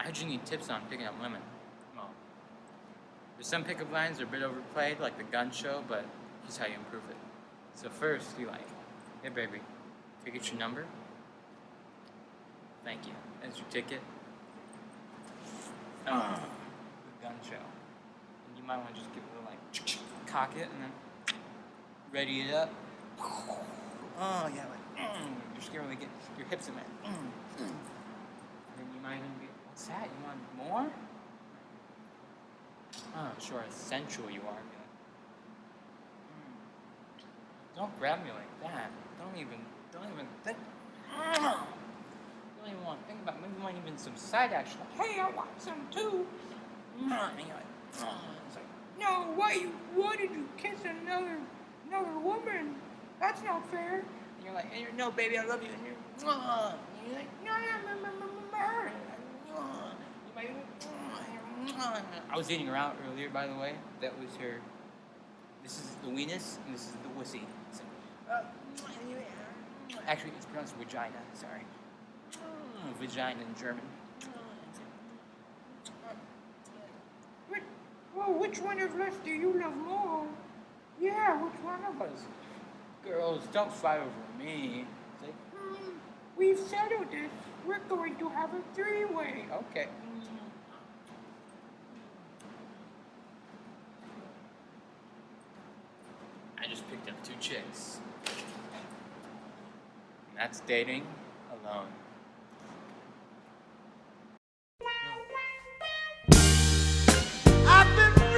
heard you need tips on picking up women. Well, there's some pickup lines that are a bit overplayed, like the gun show, but here's how you improve it. So first, you like, hey baby, can I get your number? Thank you. That's your ticket. The gun show. And you might want to just give it a little like, cock it, and then ready it up. Oh yeah, like, you're scared to get your hips in there. And then you might even be, what's that? You want more? Oh, sure, how sensual you are. Don't grab me like that. Don't even think. Don't even want to think about it. Maybe you want even some side action. Like, hey, I want some too. And you're like, it's like, no, why did you kiss another woman? That's not fair. And you're like, no, baby, I love you. And you're like, no. You might even, I was eating her out earlier, by the way. That was her. This is the weenus, and this is the wussy. So, actually, it's pronounced vagina. Sorry. Vagina in German. Well, which one of us do you love more? Yeah, which one of us? Girls, don't fight over me. It's like, we've settled this. We're going to have a three-way. Okay. I just picked up 2 chicks. And that's dating alone.